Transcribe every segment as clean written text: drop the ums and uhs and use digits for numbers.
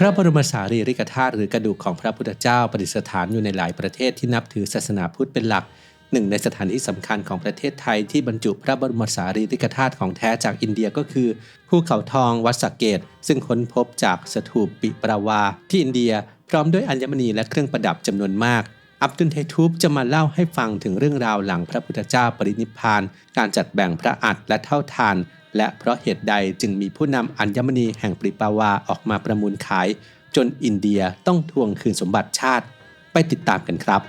พระบรมสารีริกธาตุหรือกระดูกของพระพุทธเจ้าประดิษฐานอยู่ในหลายประเทศที่นับถือศาสนาพุทธเป็นหลักหนึ่งในสถานที่สำคัญของประเทศไทยที่บรรจุพระบรมสารีริกธาตุของแท้จากอินเดียก็คือภูเขาทองวัดสะเกษซึ่งค้นพบจากสถูปปิปราวาที่อินเดียพร้อมด้วยอัญมณีและเครื่องประดับจำนวนมากอับดุลไททูบจะมาเล่าให้ฟังถึงเรื่องราวหลังพระพุทธเจ้าปรินิพพานการจัดแบ่งพระอัฐและเท่าทานและเพราะเหตุใดจึงมีผู้นำอัญมณีแห่งปิปราวาออกมาประมูลขายจนอินเดียต้องทวงคืนสมบัติชาติไปติดตามกันครับ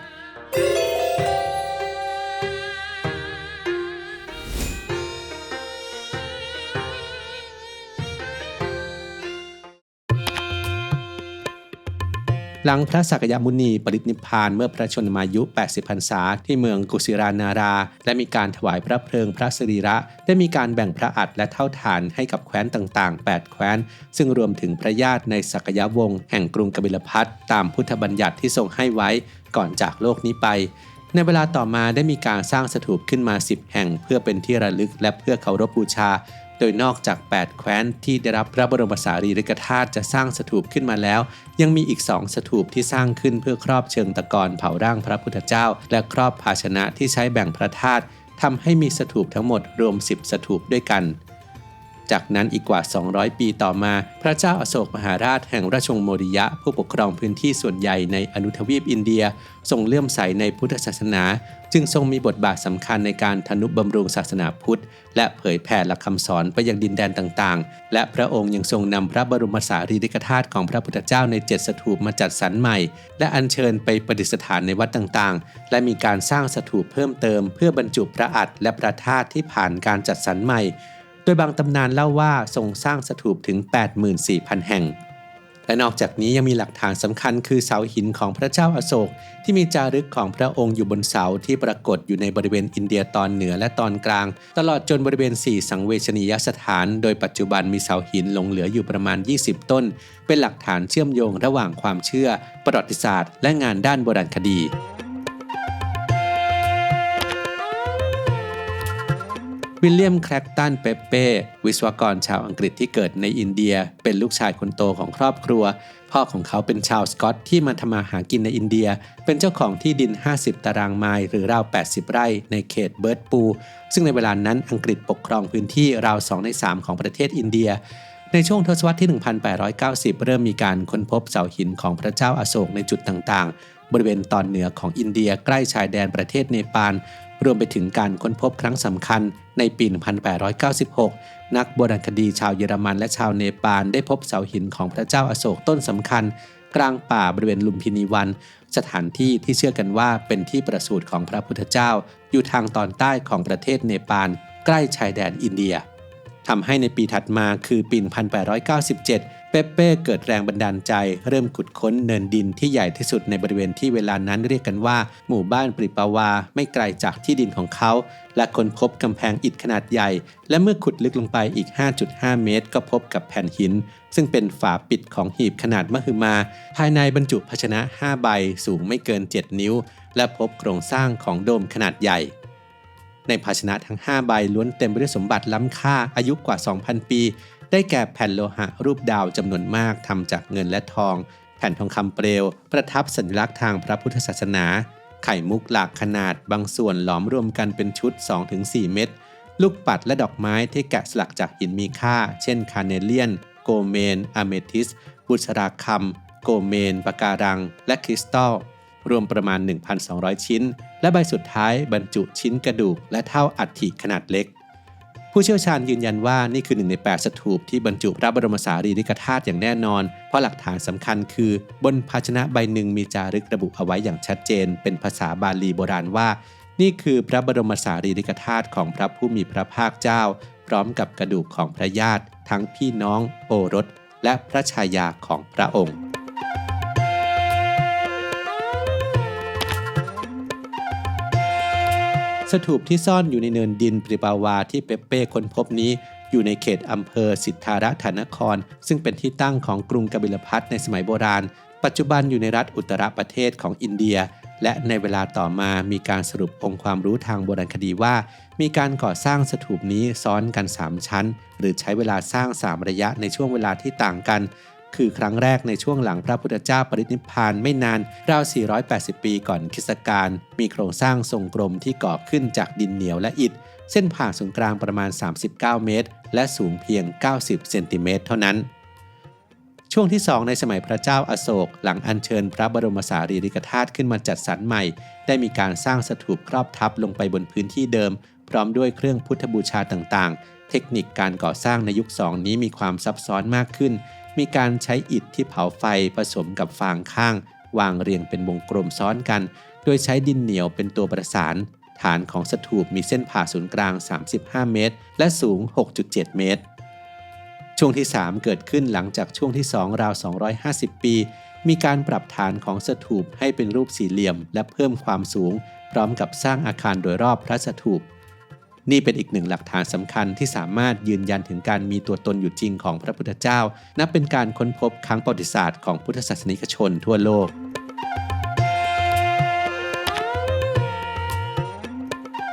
หลังพระสักยมุนีปรินิพพานเมื่อพระชนมายุ80พรรษาที่เมืองกุสิรานาราและมีการถวายพระเพลิงพระสรีระได้มีการแบ่งพระอัฐและเท่าฐานให้กับแคว้นต่างๆ8แคว้นซึ่งรวมถึงพระญาติในสักยวงศ์แห่งกรุงกบิลพัสต์ตามพุทธบัญญัติที่ทรงให้ไว้ก่อนจากโลกนี้ไปในเวลาต่อมาได้มีการสร้างสถูปขึ้นมา10แห่งเพื่อเป็นที่ระลึกและเพื่อเคารพบูชาโดยนอกจาก8แคว้นที่ได้รับพระบรมสารีริกธาตุจะสร้างสถูปขึ้นมาแล้วยังมีอีก2สถูปที่สร้างขึ้นเพื่อครอบเชิงตะกอนเผาร่างพระพุทธเจ้าและครอบภาชนะที่ใช้แบ่งพระธาตุทำให้มีสถูปทั้งหมดรวม10สถูปด้วยกันจากนั้นอีกกว่า200ปีต่อมาพระเจ้าอโศกมหาราชแห่งราชวงศ์โมริยะผู้ปกครองพื้นที่ส่วนใหญ่ในอนุทวีปอินเดียทรงเลื่อมใสในพุทธศาสนาจึงทรงมีบทบาทสำคัญในการทนุบำรุงศาสนาพุทธและเผยแผ่หลักคำสอนไปยังดินแดนต่างๆและพระองค์ยังทรงนำพระบรมสารีริกธาตุของพระพุทธเจ้าใน7สถูปมาจัดสรรใหม่และอัญเชิญไปประดิษฐานในวัดต่างๆและมีการสร้างสถูปเพิ่มเติมเพื่อบรรจุพระอัฐและพระธาตุที่ผ่านการจัดสรรใหม่โดยบางตำนานเล่าว่าทรงสร้างสถูปถึง 84,000 แห่งและนอกจากนี้ยังมีหลักฐานสำคัญคือเสาหินของพระเจ้าอโศกที่มีจารึกของพระองค์อยู่บนเสาที่ปรากฏอยู่ในบริเวณอินเดียตอนเหนือและตอนกลางตลอดจนบริเวณ4สังเวชนียสถานโดยปัจจุบันมีเสาหินหลงเหลืออยู่ประมาณ20ต้นเป็นหลักฐานเชื่อมโยงระหว่างความเชื่อประวัติศาสตร์และงานด้านโบราณคดีวิลเลียมแคลกตันเปเป้วิศวกรชาวอังกฤษที่เกิดในอินเดียเป็นลูกชายคนโตของครอบครัวพ่อของเขาเป็นชาวสกอตที่มาทำมาหากินในอินเดียเป็นเจ้าของที่ดิน50ตารางไมล์หรือราว80ไร่ในเขตเบิร์ดปูซึ่งในเวลานั้นอังกฤษปกครองพื้นที่ราว2ใน3ของประเทศอินเดียในช่วงทศวรรษที่1890เริ่มมีการค้นพบเสาหินของพระเจ้าอโศกในจุดต่างๆบริเวณตอนเหนือของอินเดียใกล้ชายแดนประเทศเนปาลรวมไปถึงการค้นพบครั้งสำคัญในปี 1896 นักโบราณคดีชาวเยอรมันและชาวเนปาลได้พบเสาหินของพระเจ้าอโศกต้นสำคัญกลางป่าบริเวณลุมพินีวันสถานที่ที่เชื่อกันว่าเป็นที่ประสูติของพระพุทธเจ้าอยู่ทางตอนใต้ของประเทศเนปาลใกล้ชายแดนอินเดียทำให้ในปีถัดมาคือปี 1897เปเป้เกิดแรงบันดาลใจเริ่มขุดค้นเนินดินที่ใหญ่ที่สุดในบริเวณที่เวลานั้นเรียกกันว่าหมู่บ้านปริปาวาไม่ไกลจากที่ดินของเขาและค้นพบกำแพงอิฐขนาดใหญ่และเมื่อขุดลึกลงไปอีก 5.5 เมตรก็พบกับแผ่นหินซึ่งเป็นฝาปิดของหีบขนาดมหึมาภายในบรรจุภาชนะ5ใบสูงไม่เกิน7นิ้วและพบโครงสร้างของโดมขนาดใหญ่ในภาชนะทั้ง5ใบล้วนเต็มไปด้วยสมบัติล้ำค่าอายุกว่า 2,000 ปีได้แก่แผ่นโลหะรูปดาวจำนวนมากทำจากเงินและทองแผ่นทองคำเปลวประทับสัญลักษณ์ทางพระพุทธศาสนาไข่มุกหลากขนาดบางส่วนหลอมรวมกันเป็นชุด 2-4 เม็ดลูกปัดและดอกไม้ที่แกะสลักจากหินมีค่าเช่นคาเนเลียนโกเมนอะเมทิสบุษราคำโกเมนปะการังและคริสตัลรวมประมาณ 1,200 ชิ้นและใบสุดท้ายบรรจุชิ้นกระดูกและเท่าอัฐิขนาดเล็กผู้เชี่ยวชาญยืนยันว่านี่คือ1ใน8สถูปที่บรรจุพระบรมสารีริกธาตุอย่างแน่นอนเพราะหลักฐานสำคัญคือบนภาชนะใบหนึ่งมีจารึกระบุเอาไว้อย่างชัดเจนเป็นภาษาบาลีโบราณว่านี่คือพระบรมสารีริกธาตุของพระผู้มีพระภาคเจ้าพร้อมกับกระดูกของพระญาติทั้งพี่น้องโอรสและพระชายาของพระองค์สถูปที่ซ่อนอยู่ในเนินดินปริปาวาที่เปเป้ค้นพบนี้อยู่ในเขตอำเภอสิทธารถานครซึ่งเป็นที่ตั้งของกรุงกบิลพัสต์ในสมัยโบราณปัจจุบันอยู่ในรัฐอุตตรประเทศของอินเดียและในเวลาต่อมามีการสรุปองค์ความรู้ทางโบราณคดีว่ามีการก่อสร้างสถูปนี้ซ้อนกัน3ชั้นหรือใช้เวลาสร้าง3ระยะในช่วงเวลาที่ต่างกัน คือครั้งแรกในช่วงหลังพระพุทธเจ้าปรินิพพานไม่นานราว480 ปีก่อนคริสตกาลมีโครงสร้างทรงกลมที่ก่อขึ้นจากดินเหนียวและอิฐเส้นผ่าศูนย์กลางประมาณ39 เมตรและสูงเพียง90 เซนติเมตรเท่านั้นช่วงที่2ในสมัยพระเจ้าอโศกหลังอัญเชิญพระบรมสารีริกธาตุขึ้นมาจัดสรรใหม่ได้มีการสร้างสถูปครอบทับลงไปบนพื้นที่เดิมพร้อมด้วยเครื่องพุทธบูชาต่างๆเทคนิคการก่อสร้างในยุค2นี้มีความซับซ้อนมากขึ้นมีการใช้อิฐที่เผาไฟผสมกับฟางข้างวางเรียงเป็นวงกลมซ้อนกันโดยใช้ดินเหนียวเป็นตัวประสานฐานของสถูปมีเส้นผ่าศูนย์กลาง35 เมตรและสูง 6.7 เมตรช่วงที่3เกิดขึ้นหลังจากช่วงที่2ราว250 ปีมีการปรับฐานของสถูปให้เป็นรูปสี่เหลี่ยมและเพิ่มความสูงพร้อมกับสร้างอาคารโดยรอบพระสถูปนี่เป็นอีกหนึ่งหลักฐานสำคัญที่สามารถยืนยันถึงการมีตัวตนอยู่จริงของพระพุทธเจ้านับเป็นการค้นพบครั้งประวัติศาสตร์ของพุทธศาสนิกชนทั่วโลก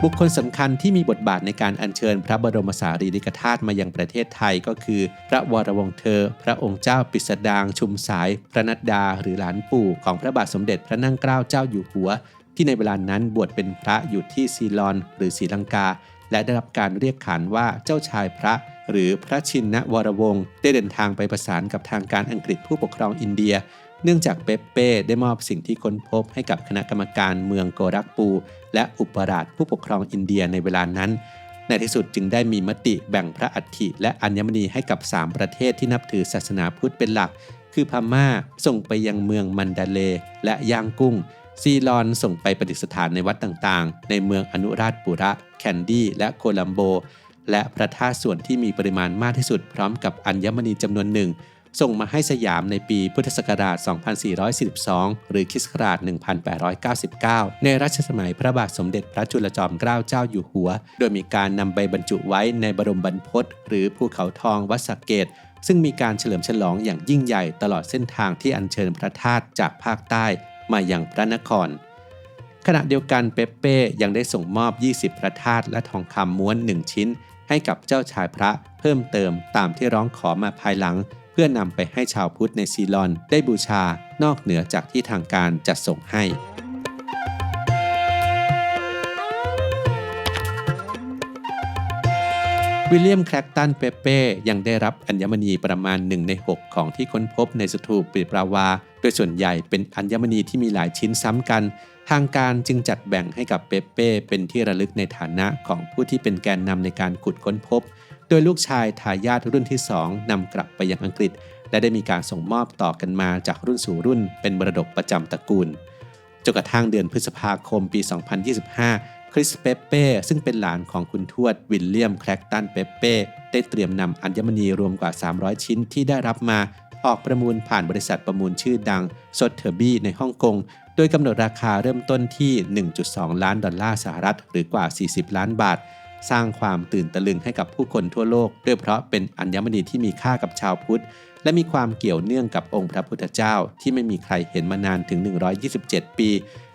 บุคคลสำคัญที่มีบทบาทในการอัญเชิญพระบรมสารีริกธาตุมายังประเทศไทยก็คือพระวรวงศ์เธอพระองค์เจ้าปิสดางชุมสายพระนัดดาหรือหลานปู่ของพระบาทสมเด็จพระนั่งเกล้าเจ้าอยู่หัวที่ในเวลานั้นบวชเป็นพระอยู่ที่ซีลอนหรือศรีลังกาและได้รับการเรียกขานว่าเจ้าชายพระหรือพระชินวรวงศ์ได้เดินทางไปประสานกับทางการอังกฤษผู้ปกครองอินเดียเนื่องจากเปปเป้ได้มอบสิ่งที่ค้นพบให้กับคณะกรรมการเมืองโกรักปูและอุปราชผู้ปกครองอินเดียในเวลานั้นในที่สุดจึงได้มีมติแบ่งพระอัฐิและอัญมณีให้กับ3ประเทศที่นับถือศาสนาพุทธเป็นหลักคือพม่าส่งไปยังเมืองมันดาเลย์และย่างกุ้งซีลอนส่งไปประดิษฐานในวัดต่างๆในเมืองอนุราชปุระแคนดี้และโคลัมโบและพระธาตุส่วนที่มีปริมาณมากที่สุดพร้อมกับอัญมณีจำนวนหนึ่งส่งมาให้สยามในปีพุทธศักราช 2442 หรือคริสต์ศักราช 1899 ในรัชสมัยพระบาทสมเด็จพระจุลจอมเกล้าเจ้าอยู่หัวโดยมีการนำไปบรรจุไว้ในบรมบรรพตหรือภูเขาทองวัดสะเกษซึ่งมีการเฉลิมฉลองอย่างยิ่งใหญ่ตลอดเส้นทางที่อัญเชิญพระธาตุจากภาคใต้มายังพระนครขณะเดียวกันเปปเป้ยังได้ส่งมอบ20พระธาตุและทองคำม้วน1ชิ้นให้กับเจ้าชายพระเพิ่มเติมตามที่ร้องขอมาภายหลังเพื่อนำไปให้ชาวพุทธในซีลอนได้บูชานอกเหนือจากที่ทางการจัดส่งให้วิลเลียมแคลกตันเปปเป้ยังได้รับอัญมณีประมาณ1 ใน 6ของที่ค้นพบในสถูปปิปราวาโดยส่วนใหญ่เป็นอัญมณีที่มีหลายชิ้นซ้ำกันทางการจึงจัดแบ่งให้กับเปปเป้เป็นที่ระลึกในฐานะของผู้ที่เป็นแกนนำในการขุดค้นพบโดยลูกชายทายาทรุ่นที่2นำกลับไปยังอังกฤษและได้มีการส่งมอบต่อกันมาจากรุ่นสู่รุ่นเป็นมรดกประจำตระกูลจนกระทั่งเดือนพฤษภาคมปี 2025 คริสเปปเป้ซึ่งเป็นหลานของคุณทวดวิลเลียมแคลกตันเปปเป้ได้เตรียมนำอัญมณีรวมกว่า300ชิ้นที่ได้รับมาออกประมูลผ่านบริษัทประมูลชื่อดังซอธเทอร์บี้ในฮ่องกงโดยกำหนดราคาเริ่มต้นที่ 1.2 ล้านดอลลาร์สหรัฐหรือกว่า40 ล้านบาทสร้างความตื่นตะลึงให้กับผู้คนทั่วโลกด้วยเพราะเป็นอัญมณีที่มีค่ากับชาวพุทธและมีความเกี่ยวเนื่องกับองค์พระพุทธเจ้าที่ไม่มีใครเห็นมานานถึง127 ปี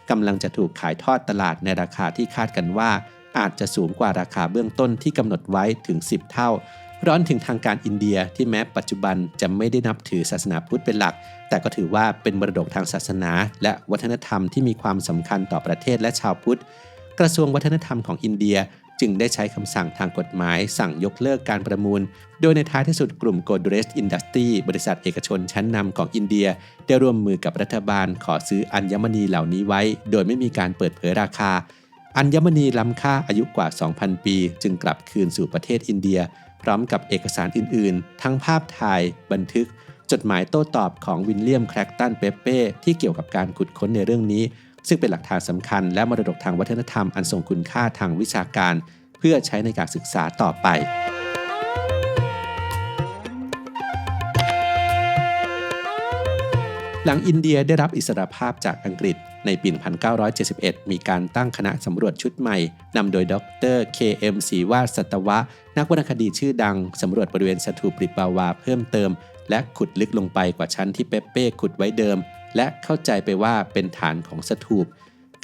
กำลังจะถูกขายทอดตลาดในราคาที่คาดกันว่าอาจจะสูงกว่าราคาเบื้องต้นที่กำหนดไว้ถึง10 เท่าร้อนถึงทางการอินเดียที่แม้ปัจจุบันจะไม่ได้นับถือศาสนาพุทธเป็นหลักแต่ก็ถือว่าเป็นมรดกทางศาสนาและวัฒนธรรมที่มีความสำคัญต่อประเทศและชาวพุทธกระทรวงวัฒนธรรมของอินเดียจึงได้ใช้คำสั่งทางกฎหมายสั่งยกเลิกการประมูลโดยในท้ายที่สุดกลุ่ม Godrej Industry บริษัทเอกชนชั้นนำของอินเดียได้ร่วมมือกับรัฐบาลขอซื้ออัญมณีเหล่านี้ไว้โดยไม่มีการเปิดเผยราคาอัญมณีล้ำค่าอายุกว่า 2,000 ปีจึงกลับคืนสู่ประเทศอินเดียพร้อมกับเอกสารอื่นๆทั้งภาพถ่ายบันทึกจดหมายโต้ตอบของวิลเลียมแคลกตันเปปเป้ที่เกี่ยวกับการขุดค้นในเรื่องนี้ซึ่งเป็นหลักฐานสำคัญและมรดกทางวัฒนธรรมอันทรงคุณค่าทางวิชาการเพื่อใช้ในการศึกษาต่อไปหลังอินเดียได้รับอิสรภาพจากอังกฤษในปี 1971 มีการตั้งคณะสำรวจชุดใหม่นำโดยดร. K.M. ศรีวาสสัตวะนักวรรณคดีชื่อดังสำรวจบริเวณสถูปปิปราวาเพิ่มเติมและขุดลึกลงไปกว่าชั้นที่เปปเป้ขุดไว้เดิมและเข้าใจไปว่าเป็นฐานของสถูป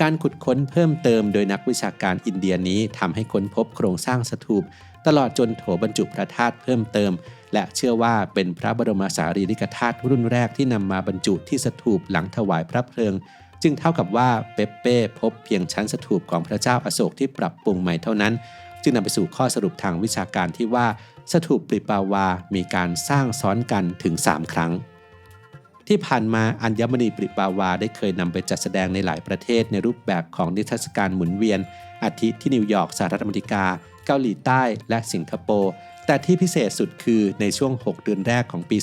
การขุดค้นเพิ่มเติมโดยนักวิชาการอินเดียนี้ทำให้ค้นพบโครงสร้างสถูปตลอดจนโถบรรจุพระธาตุเพิ่มเติม และเชื่อว่าเป็นพระบรมสารีริกธาตุรุ่นแรกที่นำมาบรรจุที่สถูปหลังถวายพระเพลิงจึงเท่ากับว่าเปปเป้พบเพียงชั้นสถูปของพระเจ้าอโศกที่ปรับปรุงใหม่เท่านั้นจึงนำไปสู่ข้อสรุปทางวิชาการที่ว่าสถูปปริปาวามีการสร้างซ้อนกันถึง3ครั้งที่ผ่านมาอัญมณีปริปาวาได้เคยนำไปจัดแสดงในหลายประเทศในรูปแบบของนิทรรศการหมุนเวียนอาทิที่นิวยอร์กสหรัฐอเมริกาเกาหลีใต้และสิงคโปร์แต่ที่พิเศษสุดคือในช่วง6เดือนแรกของปี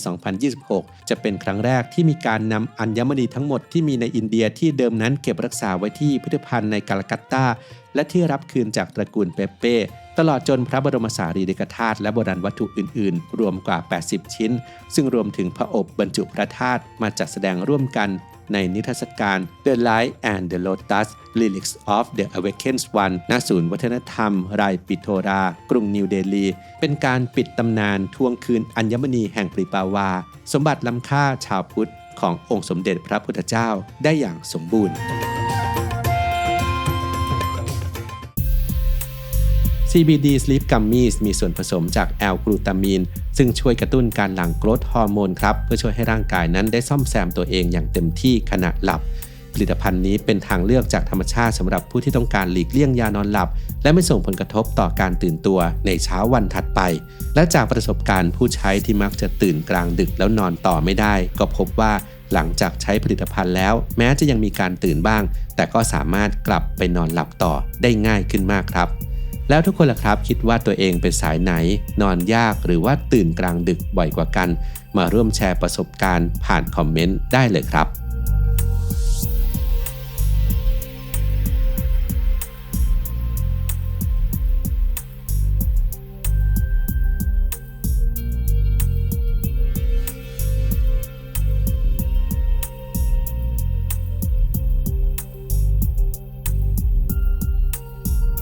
2026 จะเป็นครั้งแรกที่มีการนำอัญมณีทั้งหมดที่มีในอินเดียที่เดิมนั้นเก็บรักษาไว้ที่พิพิธภัณฑ์ในกาลกัตตาและที่รับคืนจากตระกูลเปปเป้ตลอดจนพระบรมสารีริกธาตุและโบราณวัตถุอื่นๆรวมกว่า80ชิ้นซึ่งรวมถึงพระอบบรรจุพระธาตุมาจัดแสดงร่วมกันในนิทรรศการ The Light and the Lotus Relics of the Awakened One ณ ศูนย์วัฒนธรรมไรปิโทรากรุงนิวเดลีเป็นการปิดตำนานทวงคืนอัญมณีแห่งปริปาวาสมบัติล้ำค่าชาวพุทธขององค์สมเด็จพระพุทธเจ้าได้อย่างสมบูรณ์CBD Sleep Gummies มีส่วนผสมจากแอลกลูตามีนซึ่งช่วยกระตุ้นการหลั่งโกรทฮอร์โมนครับเพื่อช่วยให้ร่างกายนั้นได้ซ่อมแซมตัวเองอย่างเต็มที่ขณะหลับผลิตภัณฑ์นี้เป็นทางเลือกจากธรรมชาติสำหรับผู้ที่ต้องการหลีกเลี่ยงยานอนหลับและไม่ส่งผลกระทบต่อการตื่นตัวในเช้าวันถัดไปและจากประสบการณ์ผู้ใช้ที่มักจะตื่นกลางดึกแล้วนอนต่อไม่ได้ก็พบว่าหลังจากใช้ผลิตภัณฑ์แล้วแม้จะยังมีการตื่นบ้างแต่ก็สามารถกลับไปนอนหลับต่อได้ง่ายขึ้นมากครับแล้วทุกคนล่ะครับคิดว่าตัวเองเป็นสายไหนนอนยากหรือว่าตื่นกลางดึกบ่อยกว่ากันมาร่วมแชร์ประสบการณ์ผ่านคอมเมนต์ได้เลยครับ